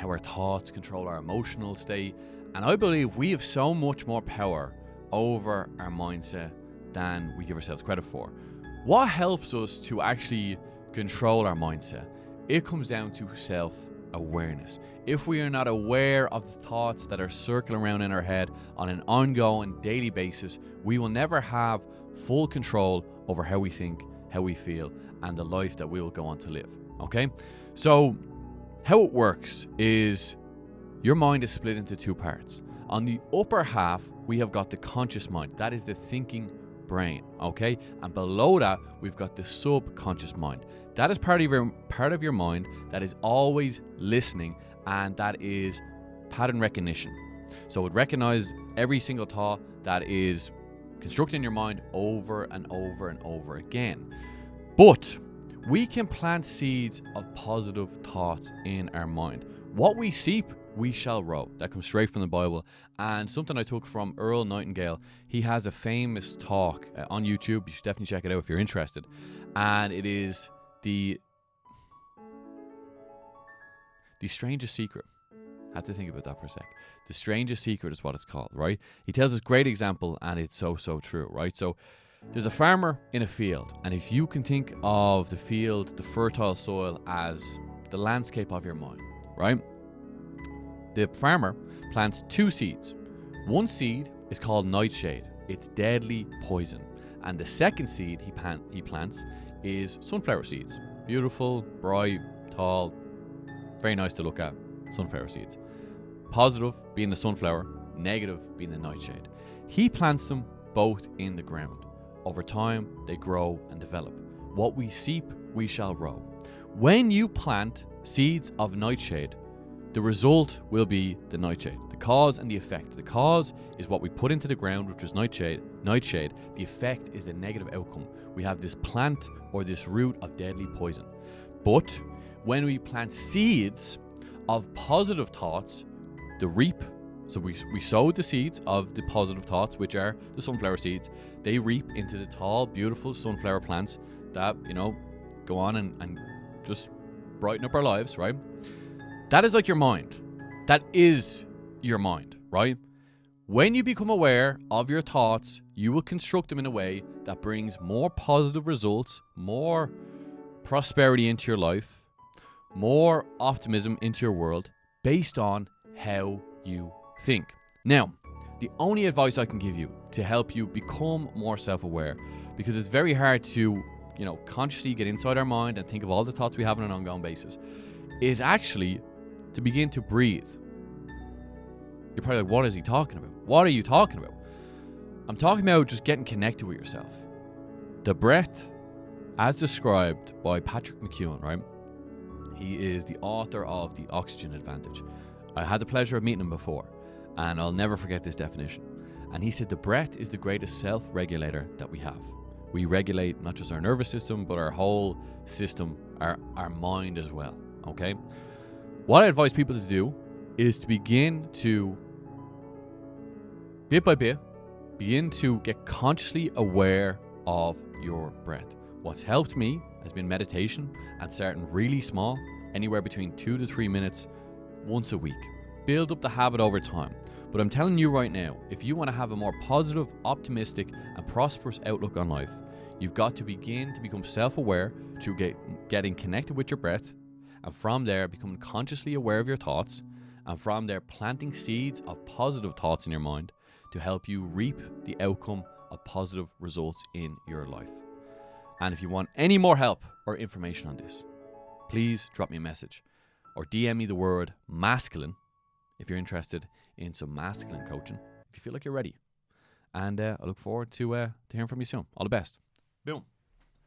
how our thoughts control our emotional state. And I believe we have so much more power over our mindset than we give ourselves credit for. What helps us to actually control our mindset? It comes down to self-awareness. If we are not aware of the thoughts that are circling around in our head on an ongoing daily basis, we will never have full control over how we think, how we feel, and the life that we will go on to live. Okay? So how it works is your mind is split into two parts. On the upper half, we have got the conscious mind. That is the thinking brain, okay? And below that, we've got the subconscious mind. That is part of your mind that is always listening, and that is pattern recognition. So it recognizes every single thought that is constructed in your mind over and over and over again. But we can plant seeds of positive thoughts in our mind. What we seep, we shall grow. That comes straight from the Bible, and something I took from Earl Nightingale. He has a famous talk on YouTube. You should definitely check it out if you're interested. And it is the strangest secret. I had to think about that for a sec. The strangest secret is what it's called, right? He tells this great example, and it's so true, right? So there's a farmer in a field, and if you can think of the field, the fertile soil, as the landscape of your mind, right? The farmer plants two seeds. One seed is called nightshade. It's deadly poison. And the second seed he plants is sunflower seeds. Beautiful, bright, tall, very nice to look at. Sunflower seeds. Positive being the sunflower, negative being the nightshade. He plants them both in the ground. Over time, they grow and develop. What we seep, we shall grow. When you plant seeds of nightshade, the result will be the nightshade. The cause and the effect. The cause is what we put into the ground, which is nightshade. The effect is the negative outcome. We have this plant or this root of deadly poison. But when we plant seeds of positive thoughts, the reap. So we sow the seeds of the positive thoughts, which are the sunflower seeds. They reap into the tall, beautiful sunflower plants that, go on and just brighten up our lives, right? That is like your mind. That is your mind, right? When you become aware of your thoughts, you will construct them in a way that brings more positive results, more prosperity into your life, more optimism into your world based on how you think. Now, the only advice I can give you to help you become more self-aware, because it's very hard to, consciously get inside our mind and think of all the thoughts we have on an ongoing basis, is actually to begin to breathe. You're probably like, what is he talking about? What are you talking about? I'm talking about just getting connected with yourself. The breath, as described by Patrick McKeown, right? He is the author of The Oxygen Advantage. I had the pleasure of meeting him before, and I'll never forget this definition. And he said the breath is the greatest self-regulator that we have. We regulate not just our nervous system, but our whole system, our mind as well, okay? What I advise people to do is to begin to, bit by bit, begin to get consciously aware of your breath. What's helped me has been meditation and starting really small, anywhere between 2 to 3 minutes once a week. Build up the habit over time. But I'm telling you right now, if you want to have a more positive, optimistic, and prosperous outlook on life, you've got to begin to become self-aware through getting connected with your breath, and from there, becoming consciously aware of your thoughts, and from there, planting seeds of positive thoughts in your mind to help you reap the outcome of positive results in your life. And if you want any more help or information on this, please drop me a message or DM me the word masculine if you're interested in some masculine coaching, if you feel like you're ready. And I look forward to hearing from you soon. All the best. Boom.